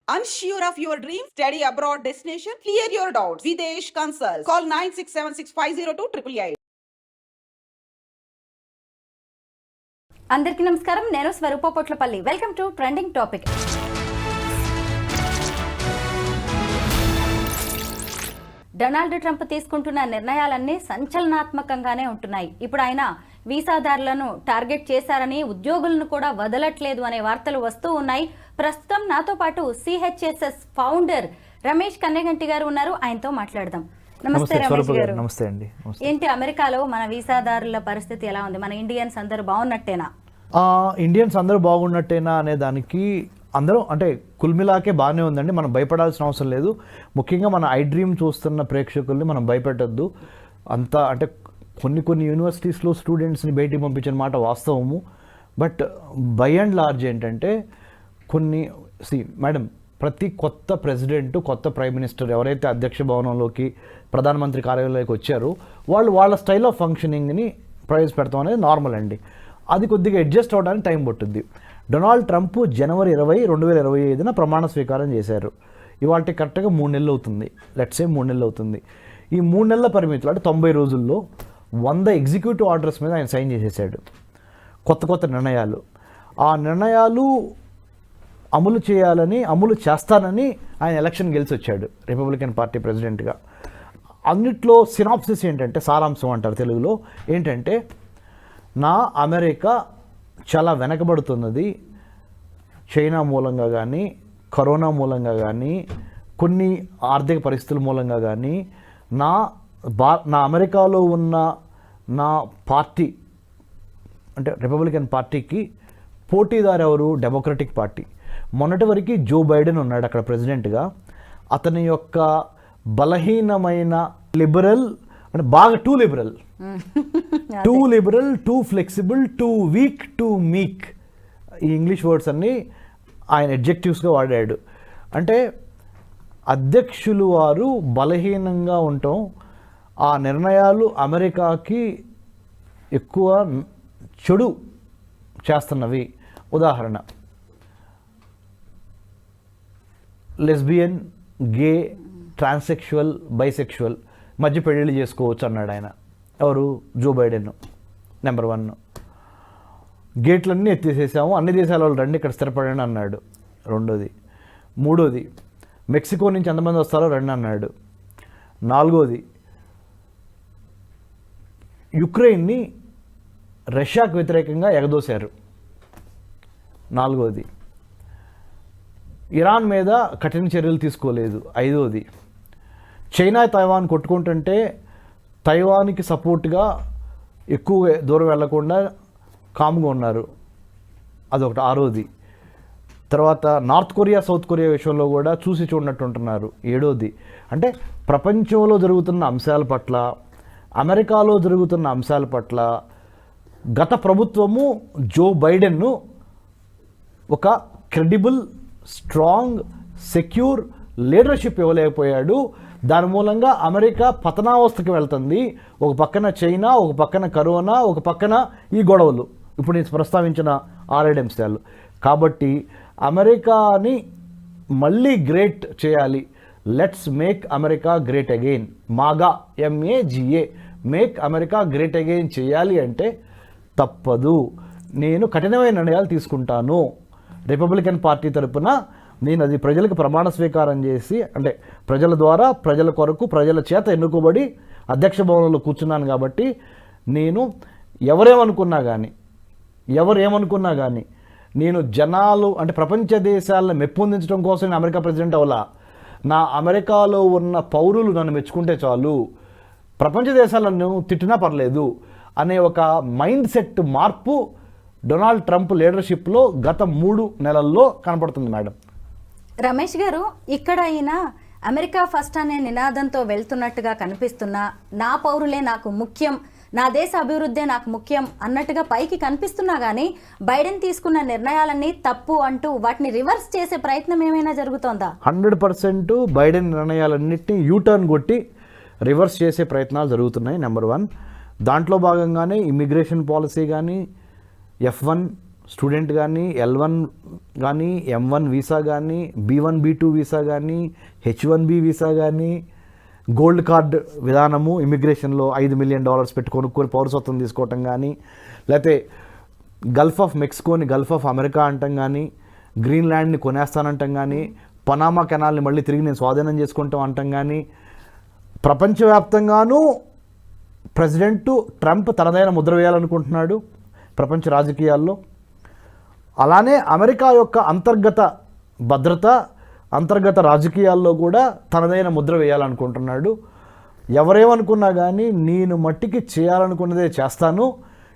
Unsure of your dream? Study abroad destination? Clear your doubts. Videsh Consult. Call 9676502888. అందరికీ నమస్కారం. నేను Swaroopa Potlapalli. Welcome to trending topic. Donald Trump తీసుకుంటున్న నిర్ణయాలన్నీ సంచలనాత్మకంగానే ఉంటున్నాయి. ఇప్పుడు ఆయన వీసాదారులను టార్గెట్ చేశారని, ఉద్యోగులను కూడా వదలట్లేదు అనే వార్తలు వస్తూ ఉన్నాయి. ప్రస్తుతం నాతో పాటు సిహెచ్ఎస్ఎస్ ఫౌండర్ రమేష్ కన్నెగంటి గారు ఉన్నారు. ఆయనతో మాట్లాడదాం. నమస్తే రమేష్ గారు. నమస్తే అండి. ఏంటి అమెరికాలో మన వీసాదారుల పరిస్థితి ఎలా ఉంది? మన ఇండియన్స్ అందరూ బాగున్నట్టేనా? ఇండియన్స్ అందరూ బాగున్నట్టేనా అనే దానికి అందరూ అంటే కుల్మిలాకే బాగానే ఉందండి. మనం భయపడాల్సిన అవసరం లేదు. ముఖ్యంగా మన ఐ డ్రీమ్ చూస్తున్న ప్రేక్షకుల్ని మనం భయపెట్టద్దు. అంతా అంటే కొన్ని యూనివర్సిటీస్లో స్టూడెంట్స్ని బయటికి పంపించిన మాట వాస్తవము. బట్ బై అండ్ లార్జ్ ఏంటంటే మేడం, ప్రతి కొత్త ప్రెసిడెంట్, కొత్త ప్రైమ్ మినిస్టర్ ఎవరైతే అధ్యక్ష భవనంలోకి, ప్రధానమంత్రి కార్యాలయంలోకి వచ్చారో వాళ్ళ స్టైల్ ఆఫ్ ఫంక్షనింగ్ని ప్రవేశపెడతాం అనేది నార్మల్ అండి. అది కొద్దిగా అడ్జస్ట్ అవ్వడానికి టైం పట్టుద్ది. డొనాల్డ్ ట్రంప్ జనవరి 20, 2025 ప్రమాణ స్వీకారం చేశారు. ఇవాళ కరెక్ట్గా 3 నెలలు అవుతుంది. లెట్సే 3 నెలలు అవుతుంది. ఈ 3 నెలల పరిమితిలో అంటే 90 రోజుల్లో 100 ఎగ్జిక్యూటివ్ ఆర్డర్స్ మీద ఆయన సైన్ చేసేసాడు. కొత్త నిర్ణయాలు. ఆ నిర్ణయాలు అమలు చేస్తానని ఆయన ఎలక్షన్ గెలిచి వచ్చాడు రిపబ్లికన్ పార్టీ ప్రెసిడెంట్గా. అన్నిట్లో సినాప్సిస్ ఏంటంటే, సారాంశం అంటారు తెలుగులో, ఏంటంటే నా అమెరికా చాలా వెనకబడుతున్నది. చైనా మూలంగా కానీ, కరోనా మూలంగా కానీ, కొన్ని ఆర్థిక పరిస్థితుల మూలంగా కానీ నా అమెరికాలో ఉన్న నా పార్టీ అంటే రిపబ్లికన్ పార్టీకి పోటీదారు ఎవరు? Democratic party. మొన్నటి వరకు జో బైడెన్ ఉన్నాడు అక్కడ ప్రెసిడెంట్గా. అతని యొక్క బలహీనమైన లిబరల్ అంటే బాగా too liberal, two flexible, two week, two మీక్, ఈ ఇంగ్లీష్ వర్డ్స్ అన్నీ ఆయన అడ్జెక్టివ్స్గా వాడాడు. అంటే అధ్యక్షులు వారు బలహీనంగా ఉండటం, ఆ నిర్ణయాలు అమెరికాకి ఎక్కువ చెడు చేస్తున్నవి. ఉదాహరణ, లెస్బియన్, గే, ట్రాన్సెక్షువల్, బైసెక్షువల్ మధ్య పెళ్ళిళ్ళు చేసుకోవచ్చు అన్నాడు ఆయన. ఎవరు? Joe Biden. నెంబర్ 1. గేట్లన్నీ ఎత్తేసేసాము, అన్ని దేశాల వాళ్ళు రండి ఇక్కడ స్థిరపడండి అన్నాడు. 2ది. 3ది, మెక్సికో నుంచి ఎంతమంది వస్తారో రండి అన్నాడు. 4ది, యుక్రెయిన్ని రష్యాకు వ్యతిరేకంగా ఎగదోశారు. 4ది, ఇరాన్ మీద కఠిన చర్యలు తీసుకోలేదు. 5ది, చైనా తైవాన్ కొట్టుకుంటుంటే తైవాన్కి సపోర్ట్గా ఎక్కువ దూరం వెళ్లకుండా కామ్గా ఉన్నారు. అదొకటి. 6ది, తర్వాత నార్త్ కొరియా, సౌత్ కొరియా విషయంలో కూడా చూసి చూడనట్టు ఉంటున్నారు. 7ది, అంటే ప్రపంచంలో జరుగుతున్న అంశాల పట్ల, అమెరికాలో జరుగుతున్న అంశాల పట్ల గత ప్రభుత్వము జో బైడెన్ను ఒక క్రెడిబుల్, స్ట్రాంగ్, సెక్యూర్ లీడర్షిప్ ఇవ్వలేకపోయాడు. దాని మూలంగా అమెరికా పతనావస్థకి వెళ్తుంది. ఒక పక్కన చైనా, ఒక పక్కన కరోనా, ఒక పక్కన ఈ గొడవలు, ఇప్పుడు నేను ప్రస్తావించిన 6 అంశాలు. కాబట్టి అమెరికాని మళ్ళీ గ్రేట్ చేయాలి. Let's make America great again. MAGA, MAGA, make America great again చేయాలి అంటే తప్పదు. నేను కఠినమైన నిర్ణయాలు తీసుకుంటాను. రిపబ్లికన్ పార్టీ తరపున నేను అది ప్రజలకు ప్రమాణ స్వీకారం చేసి, అంటే ప్రజల ద్వారా, ప్రజల కొరకు, ప్రజల చేత ఎన్నుకోబడి అధ్యక్ష భవనంలో కూర్చున్నాను. కాబట్టి నేను ఎవరేమనుకున్నా కానీ నేను జనాలు అంటే ప్రపంచ దేశాలను మెప్పొందించడం కోసం నేను అమెరికా ప్రెసిడెంట్ అవ్వాలా. నా అమెరికాలో ఉన్న పౌరులు నన్ను మెచ్చుకుంటే చాలు, ప్రపంచ దేశాలను తిట్టినా పర్లేదు అనే ఒక మైండ్ సెట్ మార్పు డొనాల్డ్ ట్రంప్ లీడర్షిప్లో గత 3 నెలల్లో కనపడుతుంది మేడం. రమేష్ గారు, ఇక్కడ ఆయన అమెరికా ఫస్ట్ అనే నినాదంతో వెళ్తున్నట్టుగా కనిపిస్తున్నా, నా పౌరులే నాకు ముఖ్యం, నా దేశ అభివృద్ధే నాకు ముఖ్యం అన్నట్టుగా పైకి కనిపిస్తున్నా కానీ బైడెన్ తీసుకున్న నిర్ణయాలన్నీ తప్పు అంటూ వాటిని రివర్స్ చేసే ప్రయత్నం ఏమైనా జరుగుతోందా? 100% బైడెన్ నిర్ణయాలన్నింటినీ యూటర్న్ కొట్టి రివర్స్ చేసే ప్రయత్నాలు జరుగుతున్నాయి. నెంబర్ 1. దాంట్లో భాగంగానే ఇమ్మిగ్రేషన్ పాలసీ కానీ, F1 స్టూడెంట్ కానీ L1 కానీ M1 వీసా కానీ B1 B2 వీసా కానీ H1B వీసా కానీ గోల్డ్ కార్డ్ విధానము ఇమిగ్రేషన్లో $5 మిలియన్ పెట్టి కొనుక్కొని పౌరసత్వం తీసుకోవటం కానీ, లేకపోతే గల్ఫ్ ఆఫ్ మెక్సికోని గల్ఫ్ ఆఫ్ అమెరికా అంటాం కానీ, గ్రీన్లాండ్ని కొనేస్తానంటాం కానీ, పనామా కెనాల్ని మళ్ళీ తిరిగి నేను స్వాధీనం చేసుకుంటాం అంటాం కానీ, ప్రపంచవ్యాప్తంగానూ ప్రెసిడెంట్ ట్రంప్ తనదైన ముద్ర వేయాలనుకుంటున్నాడు ప్రపంచ రాజకీయాల్లో. అలానే అమెరికా యొక్క అంతర్గత భద్రత, అంతర్గత రాజకీయాల్లో కూడా తనదైన ముద్ర వేయాలనుకుంటున్నాడు. ఎవరేమనుకున్నా కానీ నేను మట్టికి చేయాలనుకున్నదే చేస్తాను.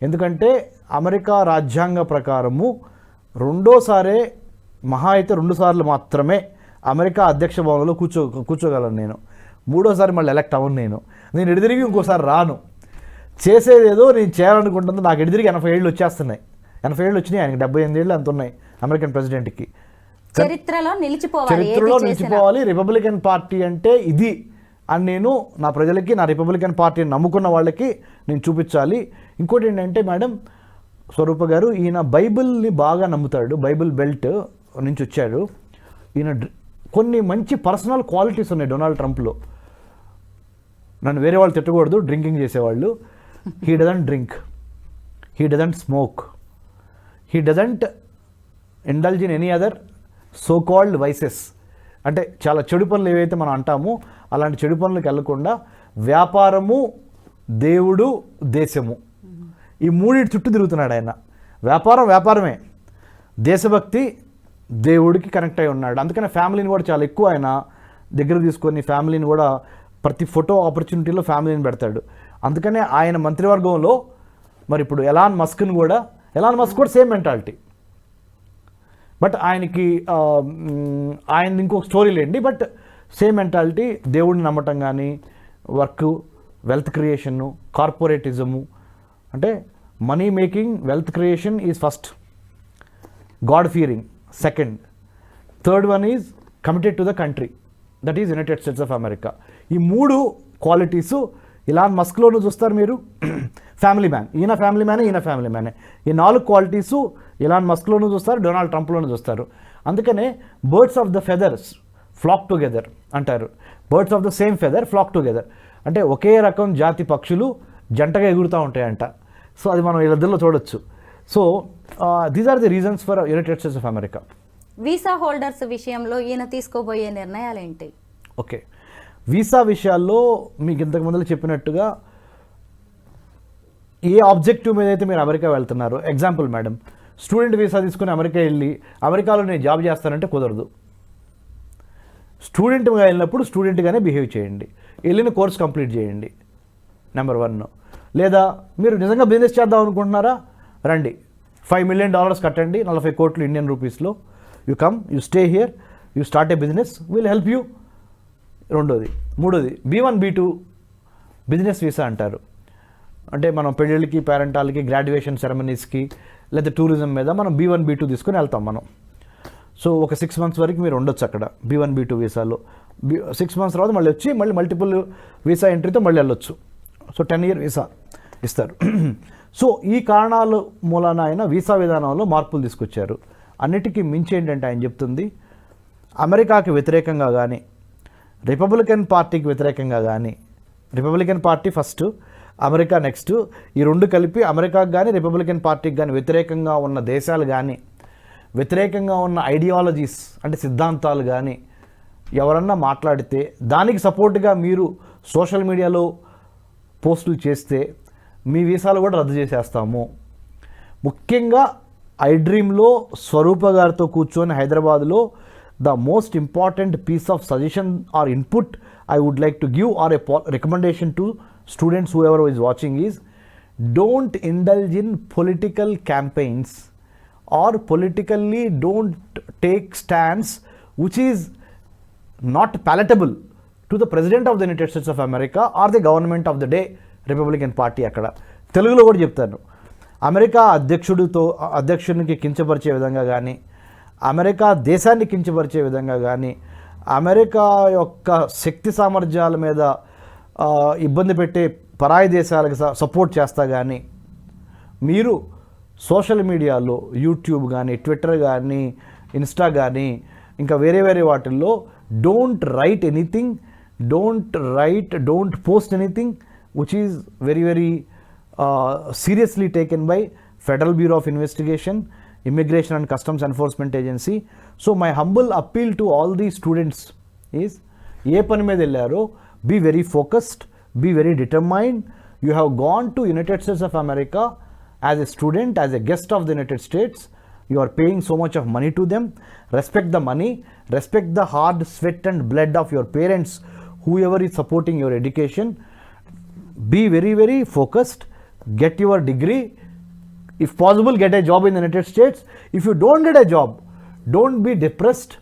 ఎందుకంటే అమెరికా రాజ్యాంగ ప్రకారము రెండోసారే, మహా అయితే 2 సార్లు మాత్రమే అమెరికా అధ్యక్ష భవనంలో కూర్చోగలను నేను. మూడోసారి మళ్ళీ ఎలక్ట్ అవ్వను. నేను ఎడిదిరిగి ఇంకోసారి రాను. చేసేదేదో నేను చేయాలనుకుంటుంది. నాకు ఎడిదిరిగి 80 ఏళ్ళు వచ్చేస్తున్నాయి. 80 ఏళ్ళు వచ్చినాయి, ఆయనకి 78 ఏళ్ళు అంత ఉన్నాయి అమెరికన్ ప్రెసిడెంట్కి. చరిత్రలో నిలిచిపోవాలి. రిపబ్లికన్ పార్టీ అంటే ఇది అని నేను నా ప్రజలకి, నా రిపబ్లికన్ పార్టీని నమ్ముకున్న వాళ్ళకి నేను చూపించాలి. ఇంకోటి ఏంటంటే మేడం, స్వరూప గారు, ఈయన బైబిల్ని బాగా నమ్ముతాడు. బైబిల్ బెల్ట్ నుంచి వచ్చాడు ఈయన. కొన్ని మంచి పర్సనల్ క్వాలిటీస్ ఉన్నాయి డొనాల్డ్ ట్రంప్లో. నన్ను వేరే వాళ్ళు తిట్టకూడదు, డ్రింకింగ్ చేసేవాళ్ళు. He doesn't drink, he doesn't smoke, he doesn't indulge in any other so called vices. అంటే చాలా చెడు పనులు ఏవైతే మనం అంటామో అలాంటి చెడు పనులకు వెళ్లకుండా వ్యాపారము, దేవుడు, దేశము, ఈ మూడింటి చుట్టూ తిరుగుతున్నాడు ఆయన. వ్యాపారమే, దేశభక్తి, దేవుడికి కనెక్ట్ అయి ఉన్నాడు. అందుకని ఫ్యామిలీని కూడా చాలా ఎక్కువ ఆయన దగ్గర తీసుకొని ఫ్యామిలీని కూడా ప్రతి ఫోటో ఆపర్చునిటీలో ఫ్యామిలీని పెడతాడు. అందుకనే ఆయన మంత్రివర్గంలో మరి ఇప్పుడు ఎలాన్ మస్క్ కూడా సేమ్ మెంటాలిటీ. బట్ ఆయనకి ఆయన ఇంకొక స్టోరీ లేండి. బట్ సేమ్ మెంటాలిటీ, దేవుడిని నమ్మటం కానీ, వర్క్, వెల్త్ క్రియేషను, కార్పొరేటిజము. అంటే money making, wealth creation is first, god fearing second, third one is committed to the country, that is United States of America. ఈ 3 qualities Elon మస్క్లోనూ చూస్తారు మీరు. Family man, ఈయన family మ్యానే. ఈ 4 qualities Elon మస్క్లోనూ చూస్తారు, డొనాల్డ్ ట్రంప్లోనూ చూస్తారు. అందుకనే birds of the feathers flock together అంటారు. Birds of the same feather flock together అంటే ఒకే రకం జాతి పక్షులు జంటగా ఎగురుతూ ఉంటాయంట. సో అది మనం వీళ్ళిద్దరిలో చూడొచ్చు. So these are the reasons for United States of America. Visa holders విషయంలో ఈయన తీసుకోబోయే నిర్ణయాలు ఏంటి? ఓకే, వీసా విషయాల్లో మీకు ఇంతకు ముందు చెప్పినట్టుగా ఏ ఆబ్జెక్టివ్ మీద అయితే మీరు అమెరికా వెళ్తున్నారో, ఎగ్జాంపుల్ మేడం, స్టూడెంట్ వీసా తీసుకుని అమెరికా వెళ్ళి అమెరికాలో నేను జాబ్ చేస్తానంటే కుదరదు. స్టూడెంట్గా వెళ్ళినప్పుడు స్టూడెంట్గానే బిహేవ్ చేయండి, వెళ్ళిన కోర్స్ కంప్లీట్ చేయండి, నెంబర్ 1. లేదా మీరు నిజంగా బిజినెస్ చేద్దాం అనుకుంటున్నారా, రండి, $5 మిలియన్ కట్టండి, 40 కోట్లు ఇండియన్ రూపీస్లో. You come, you stay here, you start A business, will help you. రెండోది. మూడోది B1 B2 బిజినెస్ వీసా అంటారు. అంటే మనం పెళ్ళిళ్ళకి, పేరెంటాలకి, గ్రాడ్యుయేషన్ సెరమనీస్కి, లేదా టూరిజం మీద మనం B1 B2 తీసుకొని వెళ్తాం మనం. సో ఒక 6 మంత్స్ వరకు మీరు ఉండొచ్చు అక్కడ B1 B2 వీసాలో. 6 మంత్స్ తర్వాత మళ్ళీ వచ్చి మళ్ళీ మల్టిపుల్ వీసా ఎంట్రీతో మళ్ళీ వెళ్ళొచ్చు. సో 10 ఇయర్ వీసా ఇస్తారు. సో ఈ కారణాల మూలాన ఆయన వీసా విధానంలో మార్పులు తీసుకొచ్చారు. అన్నిటికీ మించి ఏంటంటే ఆయన చెప్తుంది, అమెరికాకి వ్యతిరేకంగా కానీ, రిపబ్లికన్ పార్టీకి వ్యతిరేకంగా కానీ, Republican party first, America next, ఈ 2 కలిపి అమెరికాకి కానీ రిపబ్లికన్ పార్టీకి కానీ వ్యతిరేకంగా ఉన్న దేశాలు కానీ, వ్యతిరేకంగా ఉన్న ఐడియాలజీస్ అంటే సిద్ధాంతాలు కానీ ఎవరన్నా మాట్లాడితే దానికి సపోర్ట్గా మీరు సోషల్ మీడియాలో పోస్టులు చేస్తే మీ వీసాలు కూడా రద్దు చేసేస్తాము. ముఖ్యంగా ఐడ్రీమ్లో స్వరూప గారితో కూర్చొని హైదరాబాద్లో the most important piece of suggestion or input I would like to give or a recommendation to students, whoever is watching, is don't indulge in political campaigns or politically don't take stance which is not palatable to the President of the United States of America or the government of the day, Republican Party. అక్కడ తెలుగులో కూడా చెప్తాను, America అధ్యక్షునికి కించపరిచే విధంగా కానీ, America దేశాన్ని కించపరిచే విధంగా కానీ, అమెరికా యొక్క శక్తి సామర్థ్యాల మీద ఇబ్బంది పెట్టే పరాయి దేశాలకు సపోర్ట్ చేస్తా కానీ మీరు సోషల్ మీడియాలో యూట్యూబ్ కానీ, ట్విట్టర్ కానీ, ఇన్స్టా కానీ, ఇంకా వేరే వేరే వాటిల్లో don't write anything, don't post anything which is very very seriously taken by Federal Bureau of Investigation, Immigration and Customs Enforcement Agency. So my humble appeal to all these students is, ఏ పని మీద వెళ్ళారో be very focused, be very determined. You have gone to United States of America as a student, as a guest of the United States. You are paying so much of money to them. Respect the money, respect the hard sweat and blood of your parents, whoever is supporting your education. Be very very focused, get your degree, if possible get a job in the United States. If you don't get a job, don't be depressed.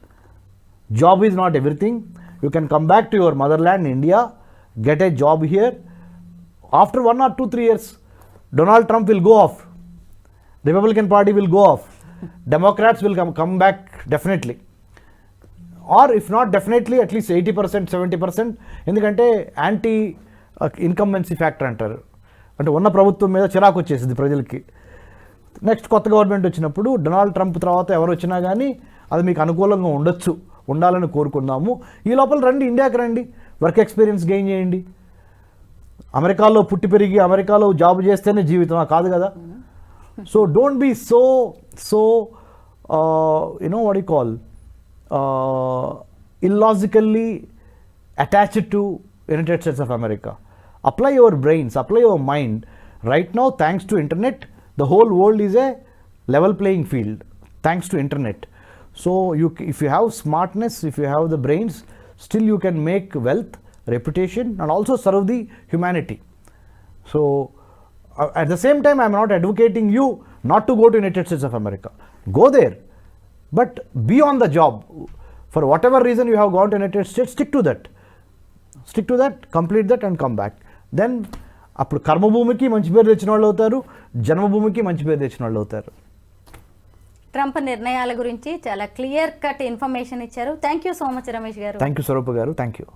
Job is not everything. You can come back to your motherland India, get a job here. After 1 or 2 3 years, Donald Trump will go off, Republican Party will go off, Democrats will come back definitely, or if not definitely at least 80% 70%. ఎందుకంటే anti incumbency factor అంటారు, అంటే ఉన్న ప్రభుత్వం మీద చిరాకు వచ్చేసింది ప్రజలకి. Next కొత్త గవర్నమెంట్ వచ్చినప్పుడు డొనాల్డ్ ట్రంప్ తర్వాత ఎవరు వచ్చినా కానీ అది మీకు అనుకూలంగా ఉండొచ్చు, ఉండాలని కోరుకుందాము. ఈ లోపల రండి, ఇండియాకి రండి, వర్క్ ఎక్స్పీరియన్స్ గెయిన్ చేయండి. అమెరికాలో పుట్టి పెరిగి అమెరికాలో జాబ్ చేస్తేనే జీవితం కాదు కదా. So don't be so what you call illogically attached to United States of America. Apply your brains, apply your mind. Right now, thanks to internet, the whole world is a level playing field, thanks to internet. So if you have smartness, if you have the brains, still you can make wealth, reputation, and also serve the humanity. So at the same time, I am not advocating you not to go to United States of America. Go there, but be on the job. For whatever reason you have gone to United States, stick to that, complete that and come back. Then అప్పుడు కర్మభూమికి మంచి పేరు తెచ్చిన వాళ్ళు అవుతారు, జన్మభూమికి మంచి పేరు తెచ్చిన వాళ్ళు అవుతారు. ట్రంప్ నిర్ణయాల గురించి చాలా క్లియర్ కట్ ఇన్ఫర్మేషన్ ఇచ్చారు. Thank you so much Ramesh garu. Thank you స్వరూప గారు, థ్యాంక్ యూ.